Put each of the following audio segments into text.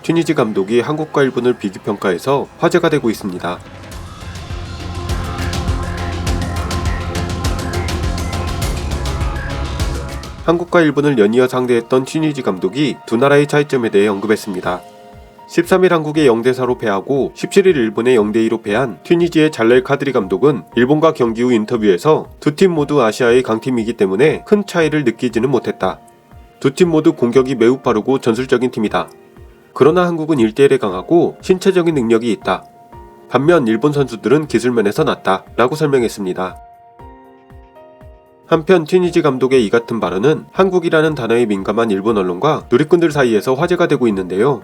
튀니지 감독이 한국과 일본을 비교평가해서 화제가 되고 있습니다. 한국과 일본을 연이어 상대했던 튀니지 감독이 두 나라의 차이점에 대해 언급했습니다. 13일 한국에 0대4로 패하고 17일 일본에 0대2로 패한 튀니지의 잘렐 카드리 감독은 일본과 경기 후 인터뷰에서 두 팀 모두 아시아의 강팀이기 때문에 큰 차이를 느끼지는 못했다. 두 팀 모두 공격이 매우 빠르고 전술적인 팀이다. 그러나 한국은 1대1에 강하고 신체적인 능력이 있다. 반면 일본 선수들은 기술면에서 낮다 라고 설명했습니다. 한편 튀니지 감독의 이 같은 발언은 한국이라는 단어에 민감한 일본 언론과 누리꾼들 사이에서 화제가 되고 있는데요.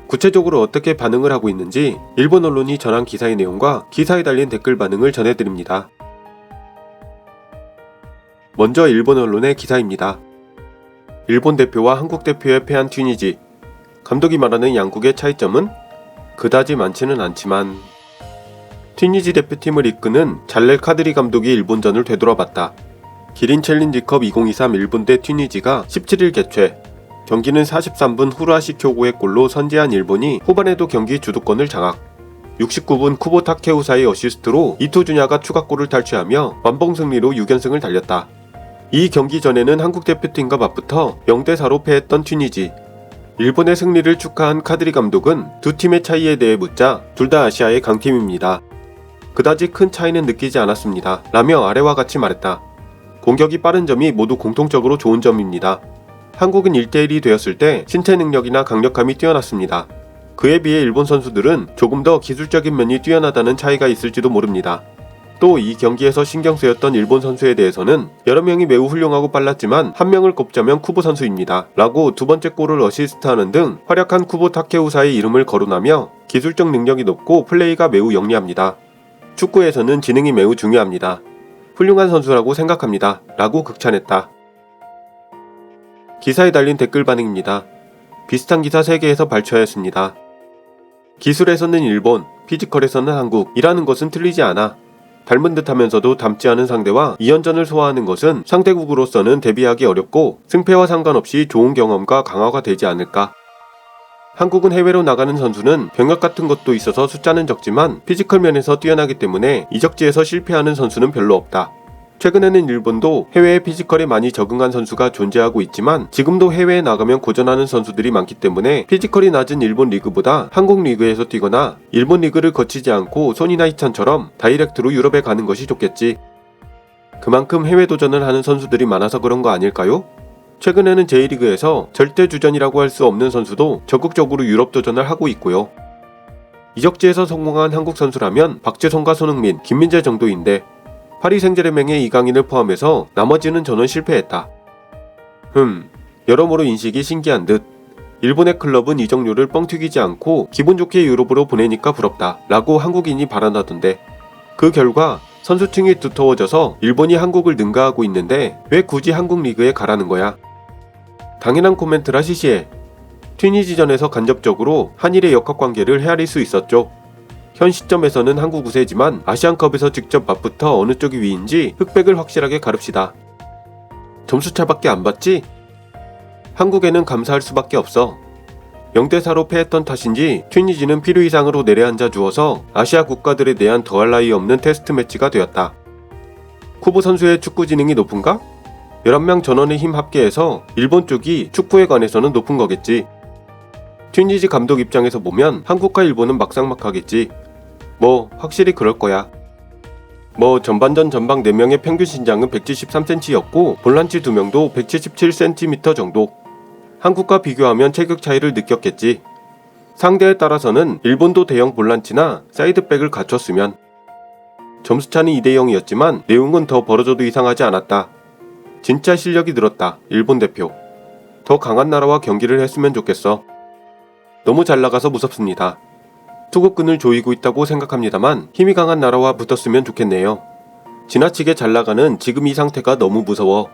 구체적으로 어떻게 반응을 하고 있는지 일본 언론이 전한 기사의 내용과 기사에 달린 댓글 반응을 전해드립니다. 먼저 일본 언론의 기사입니다. 일본 대표와 한국 대표에 패한 튀니지. 감독이 말하는 양국의 차이점은 그다지 많지는 않지만 튀니지 대표팀을 이끄는 잘렐 카드리 감독이 일본전을 되돌아봤다. 기린 챌린지컵 2023 일본 대 튀니지가 17일 개최. 경기는 43분 후라시 쿄고의 골로 선제한 일본이 후반에도 경기 주도권을 장악. 69분 쿠보 타케우사의 어시스트로 이토 주냐가 추가골을 탈취하며 완봉 승리로 6연승을 달렸다. 이 경기 전에는 한국 대표팀과 맞붙어 0대4로 패했던 튀니지. 일본의 승리를 축하한 카드리 감독은 두 팀의 차이에 대해 묻자 둘 다 아시아의 강팀입니다. 그다지 큰 차이는 느끼지 않았습니다. 라며 아래와 같이 말했다. 공격이 빠른 점이 모두 공통적으로 좋은 점입니다. 한국은 1대1이 되었을 때 신체 능력이나 강력함이 뛰어났습니다. 그에 비해 일본 선수들은 조금 더 기술적인 면이 뛰어나다는 차이가 있을지도 모릅니다. 또 이 경기에서 신경 쓰였던 일본 선수에 대해서는 여러 명이 매우 훌륭하고 빨랐지만 한 명을 꼽자면 쿠보 선수입니다. 라고 두 번째 골을 어시스트하는 등 활약한 쿠보 타케우사의 이름을 거론하며 기술적 능력이 높고 플레이가 매우 영리합니다. 축구에서는 지능이 매우 중요합니다. 훌륭한 선수라고 생각합니다. 라고 극찬했다. 기사에 달린 댓글 반응입니다. 비슷한 기사 3개에서 발췌하였습니다. 기술에서는 일본, 피지컬에서는 한국이라는 것은 틀리지 않아. 닮은 듯 하면서도 닮지 않은 상대와 2연전을 소화하는 것은 상대국으로서는 대비하기 어렵고 승패와 상관없이 좋은 경험과 강화가 되지 않을까. 한국은 해외로 나가는 선수는 병역 같은 것도 있어서 숫자는 적지만 피지컬 면에서 뛰어나기 때문에 이적지에서 실패하는 선수는 별로 없다. 최근에는 일본도 해외에 피지컬에 많이 적응한 선수가 존재하고 있지만 지금도 해외에 나가면 고전하는 선수들이 많기 때문에 피지컬이 낮은 일본 리그보다 한국 리그에서 뛰거나 일본 리그를 거치지 않고 손이나 희찬처럼 다이렉트로 유럽에 가는 것이 좋겠지. 그만큼 해외 도전을 하는 선수들이 많아서 그런 거 아닐까요? 최근에는 J리그에서 절대 주전이라고 할 수 없는 선수도 적극적으로 유럽 도전을 하고 있고요. 이적지에서 성공한 한국 선수라면 박재성과 손흥민, 김민재 정도인데 파리 생제르맹의 이강인을 포함해서 나머지는 전원 실패했다. 여러모로 인식이 신기한 듯. 일본의 클럽은 이적료를 뻥 튀기지 않고 기분 좋게 유럽으로 보내니까 부럽다 라고 한국인이 발언하던데 그 결과 선수층이 두터워져서 일본이 한국을 능가하고 있는데 왜 굳이 한국 리그에 가라는 거야? 당연한 코멘트라 시시해. 튀니지전에서 간접적으로 한일의 역학관계를 헤아릴 수 있었죠. 현 시점에서는 한국 우세지만 아시안컵에서 직접 맞붙어 어느 쪽이 위인지 흑백을 확실하게 가릅시다. 점수차밖에 안 봤지? 한국에는 감사할 수밖에 없어. 0대4로 패했던 탓인지 튀니지는 필요 이상으로 내려앉아 주어서 아시아 국가들에 대한 더할 나위 없는 테스트 매치가 되었다. 쿠보 선수의 축구 지능이 높은가? 11명 전원의 힘 합계해서 일본 쪽이 축구에 관해서는 높은 거겠지. 튀니지 감독 입장에서 보면 한국과 일본은 막상막하겠지. 확실히 그럴 거야. 전반전 전방 4명의 평균 신장은 173cm였고 볼란치 2명도 177cm 정도. 한국과 비교하면 체격 차이를 느꼈겠지. 상대에 따라서는 일본도 대형 볼란치나 사이드백을 갖췄으면. 점수차는 2대0이었지만 내용은 더 벌어져도 이상하지 않았다. 진짜 실력이 늘었다. 일본 대표. 더 강한 나라와 경기를 했으면 좋겠어. 너무 잘 나가서 무섭습니다. 투구끈을 조이고 있다고 생각합니다만 힘이 강한 나라와 붙었으면 좋겠네요. 지나치게 잘 나가는 지금 이 상태가 너무 무서워.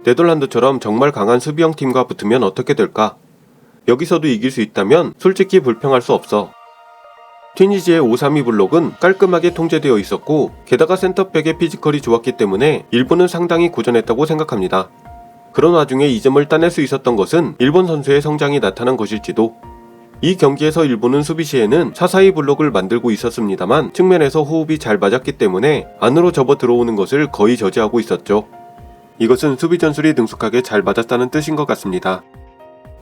네덜란드처럼 정말 강한 수비형 팀과 붙으면 어떻게 될까? 여기서도 이길 수 있다면 솔직히 불평할 수 없어. 튀니지의 532 블록은 깔끔하게 통제되어 있었고 게다가 센터백의 피지컬이 좋았기 때문에 일본은 상당히 고전했다고 생각합니다. 그런 와중에 이 점을 따낼 수 있었던 것은 일본 선수의 성장이 나타난 것일지도. 이 경기에서 일본은 수비 시에는 사사이 블록을 만들고 있었습니다만 측면에서 호흡이 잘 맞았기 때문에 안으로 접어 들어오는 것을 거의 저지하고 있었죠. 이것은 수비 전술이 능숙하게 잘 맞았다는 뜻인 것 같습니다.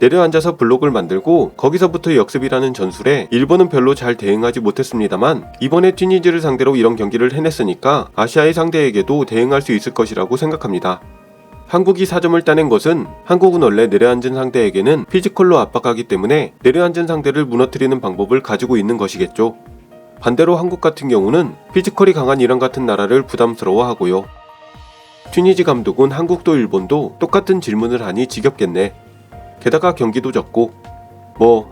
내려앉아서 블록을 만들고 거기서부터 역습이라는 전술에 일본은 별로 잘 대응하지 못했습니다만 이번에 튀니지를 상대로 이런 경기를 해냈으니까 아시아의 상대에게도 대응할 수 있을 것이라고 생각합니다. 한국이 4점을 따낸 것은 한국은 원래 내려앉은 상대에게는 피지컬로 압박하기 때문에 내려앉은 상대를 무너뜨리는 방법을 가지고 있는 것이겠죠. 반대로 한국 같은 경우는 피지컬이 강한 이란 같은 나라를 부담스러워하고요. 튀니지 감독은 한국도 일본도 똑같은 질문을 하니 지겹겠네. 게다가 경기도 졌고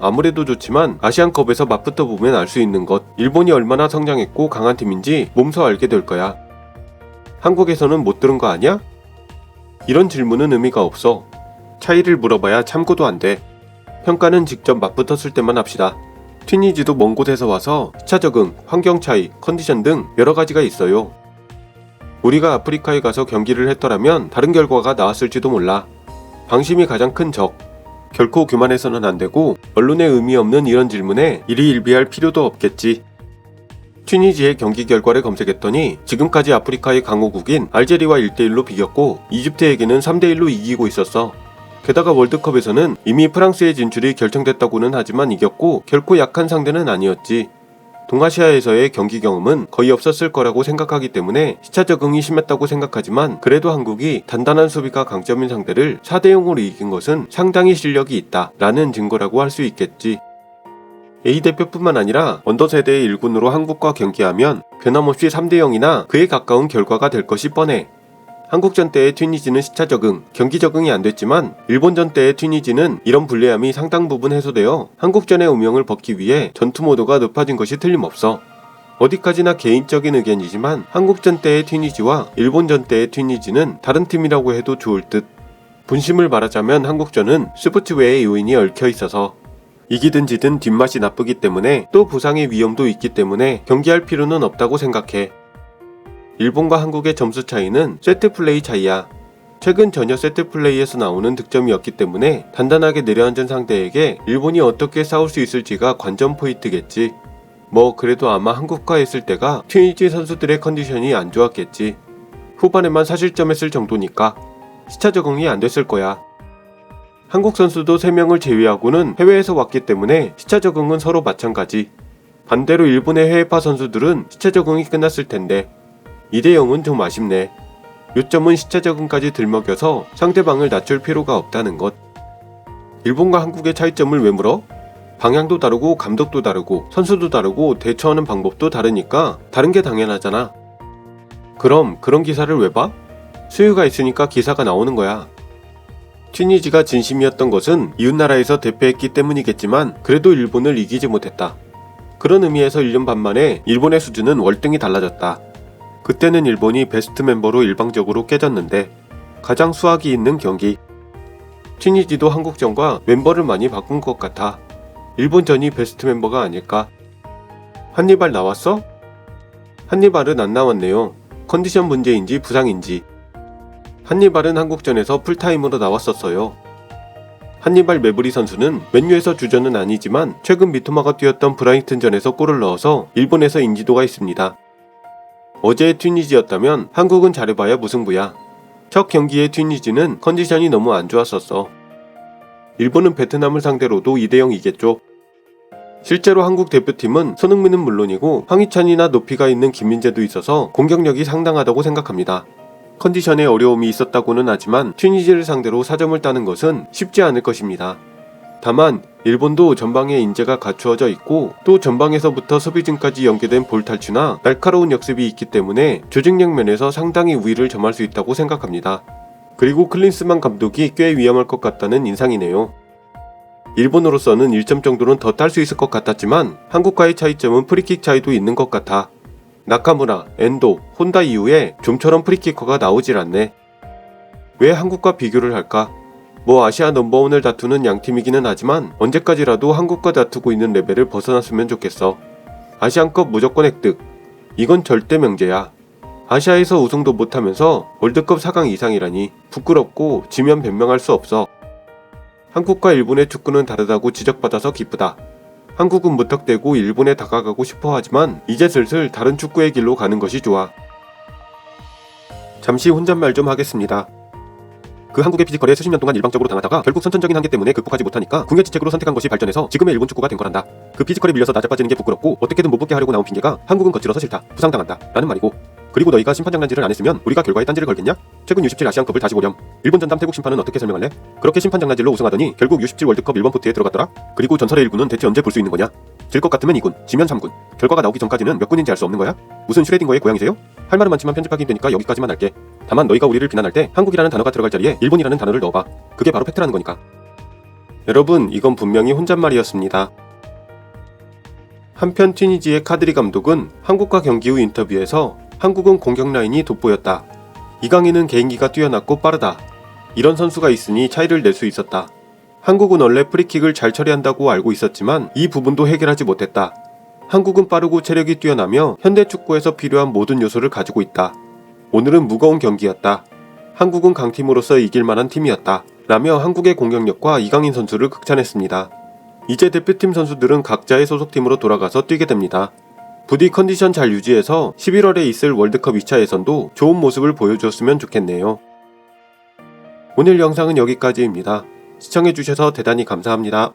아무래도 좋지만 아시안컵에서 맞붙어 보면 알 수 있는 것, 일본이 얼마나 성장했고 강한 팀인지 몸소 알게 될 거야. 한국에서는 못 들은 거 아니야? 이런 질문은 의미가 없어. 차이를 물어봐야 참고도 안 돼. 평가는 직접 맞붙었을 때만 합시다. 튀니지도 먼 곳에서 와서 시차 적응, 환경 차이, 컨디션 등 여러 가지가 있어요. 우리가 아프리카에 가서 경기를 했더라면 다른 결과가 나왔을지도 몰라. 방심이 가장 큰 적. 결코 교만해서는 안 되고 언론에 의미 없는 이런 질문에 일희일비할 필요도 없겠지. 튀니지의 경기 결과를 검색했더니 지금까지 아프리카의 강호국인 알제리와 1대1로 비겼고 이집트에게는 3대1로 이기고 있었어. 게다가 월드컵에서는 이미 프랑스의 진출이 결정됐다고는 하지만 이겼고 결코 약한 상대는 아니었지. 동아시아에서의 경기 경험은 거의 없었을 거라고 생각하기 때문에 시차 적응이 심했다고 생각하지만 그래도 한국이 단단한 수비가 강점인 상대를 4대0으로 이긴 것은 상당히 실력이 있다 라는 증거라고 할 수 있겠지. A대표뿐만 아니라 언더세대의 1군으로 한국과 경기하면 변함없이 3대0이나 그에 가까운 결과가 될 것이 뻔해. 한국전 때의 튀니지는 시차 적응, 경기 적응이 안 됐지만 일본전 때의 튀니지는 이런 불리함이 상당 부분 해소되어 한국전의 운명을 벗기 위해 전투 모드가 높아진 것이 틀림없어. 어디까지나 개인적인 의견이지만 한국전 때의 튀니지와 일본전 때의 튀니지는 다른 팀이라고 해도 좋을 듯. 분심을 말하자면 한국전은 스포츠 외의 요인이 얽혀 있어서 이기든 지든 뒷맛이 나쁘기 때문에 또 부상의 위험도 있기 때문에 경기할 필요는 없다고 생각해. 일본과 한국의 점수 차이는 세트 플레이 차이야. 최근 전혀 세트 플레이에서 나오는 득점이었기 때문에 단단하게 내려앉은 상대에게 일본이 어떻게 싸울 수 있을지가 관전 포인트겠지. 그래도 아마 한국과 했을 때가 튀니지 선수들의 컨디션이 안 좋았겠지. 후반에만 사실점했을 정도니까 시차 적응이 안 됐을 거야. 한국 선수도 3명을 제외하고는 해외에서 왔기 때문에 시차 적응은 서로 마찬가지. 반대로 일본의 해외파 선수들은 시차 적응이 끝났을 텐데 2대0은 좀 아쉽네. 요점은 시차 적응까지 들먹여서 상대방을 낮출 필요가 없다는 것. 일본과 한국의 차이점을 왜 물어? 방향도 다르고 감독도 다르고 선수도 다르고 대처하는 방법도 다르니까 다른 게 당연하잖아. 그럼 그런 기사를 왜 봐? 수요가 있으니까 기사가 나오는 거야. 튀니지가 진심이었던 것은 이웃나라에서 대패했기 때문이겠지만 그래도 일본을 이기지 못했다. 그런 의미에서 1년 반 만에 일본의 수준은 월등히 달라졌다. 그때는 일본이 베스트 멤버로 일방적으로 깨졌는데 가장 수학이 있는 경기. 튀니지도 한국전과 멤버를 많이 바꾼 것 같아. 일본전이 베스트 멤버가 아닐까? 한니발 나왔어? 한니발은 안 나왔네요. 컨디션 문제인지 부상인지. 한니발은 한국전에서 풀타임으로 나왔었어요. 한니발 메브리 선수는 맨유에서 주전은 아니지만 최근 미토마가 뛰었던 브라이튼전에서 골을 넣어서 일본에서 인지도가 있습니다. 어제의 튀니지였다면 한국은 잘해봐야 무승부야. 첫 경기의 튀니지는 컨디션이 너무 안 좋았었어. 일본은 베트남을 상대로도 2대0 이겼죠. 실제로 한국 대표팀은 손흥민은 물론이고 황희찬이나 높이가 있는 김민재도 있어서 공격력이 상당하다고 생각합니다. 컨디션에 어려움이 있었다고는 하지만 튀니지를 상대로 4점을 따는 것은 쉽지 않을 것입니다. 다만 일본도 전방에 인재가 갖추어져 있고 또 전방에서부터 수비진까지 연계된 볼 탈취나 날카로운 역습이 있기 때문에 조직력 면에서 상당히 우위를 점할 수 있다고 생각합니다. 그리고 클린스만 감독이 꽤 위험할 것 같다는 인상이네요. 일본으로서는 1점 정도는 더 딸 수 있을 것 같았지만 한국과의 차이점은 프리킥 차이도 있는 것 같아. 나카무라, 엔도, 혼다 이후에 좀처럼 프리키커가 나오질 않네. 왜 한국과 비교를 할까? 아시아 넘버원을 다투는 양팀이기는 하지만 언제까지라도 한국과 다투고 있는 레벨을 벗어났으면 좋겠어. 아시안컵 무조건 획득. 이건 절대 명제야. 아시아에서 우승도 못하면서 월드컵 4강 이상이라니 부끄럽고 지면 변명할 수 없어. 한국과 일본의 축구는 다르다고 지적받아서 기쁘다. 한국은 무턱대고 일본에 다가가고 싶어 하지만 이제 슬슬 다른 축구의 길로 가는 것이 좋아. 잠시 혼잣말 좀 하겠습니다. 그 한국의 피지컬에 수십 년 동안 일방적으로 당하다가 결국 선천적인 한계 때문에 극복하지 못하니까 궁예지책으로 선택한 것이 발전해서 지금의 일본 축구가 된 거란다. 그 피지컬에 밀려서 나자빠지는 게 부끄럽고 어떻게든 못 붙게 하려고 나온 핑계가 한국은 거칠어서 싫다, 부상당한다 라는 말이고, 그리고 너희가 심판 장난질을 안 했으면 우리가 결과에 딴지를 걸겠냐? 최근 U17 아시안컵을 다시 보렴. 일본 전담 태국 심판은 어떻게 설명할래? 그렇게 심판 장난질로 우승하더니 결국 U17 월드컵 일본 포트에 들어갔더라? 그리고 전설의 1군은 대체 언제 볼 수 있는 거냐? 질 것 같으면 2군, 지면 3군. 결과가 나오기 전까지는 몇 군인지 알 수 없는 거야? 무슨 슈레딩거의 고향이세요? 할 말은 많지만 편집하기 힘드니까 여기까지만 할게. 다만 너희가 우리를 비난할 때 한국이라는 단어가 들어갈 자리에 일본이라는 단어를 넣어봐. 그게 바로 팩트라는 거니까. 여러분, 이건 분명히 혼잣말이었습니다. 한편 튀니지의 카드리 감독은 한국과 경기 후 인터뷰에서 한국은 공격 라인이 돋보였다. 이강인은 개인기가 뛰어났고 빠르다. 이런 선수가 있으니 차이를 낼 수 있었다. 한국은 원래 프리킥을 잘 처리한다고 알고 있었지만 이 부분도 해결하지 못했다. 한국은 빠르고 체력이 뛰어나며 현대 축구에서 필요한 모든 요소를 가지고 있다. 오늘은 무거운 경기였다. 한국은 강팀으로서 이길 만한 팀이었다. 라며 한국의 공격력과 이강인 선수를 극찬했습니다. 이제 대표팀 선수들은 각자의 소속팀으로 돌아가서 뛰게 됩니다. 부디 컨디션 잘 유지해서 11월에 있을 월드컵 2차 예선도 좋은 모습을 보여주었으면 좋겠네요. 오늘 영상은 여기까지입니다. 시청해주셔서 대단히 감사합니다.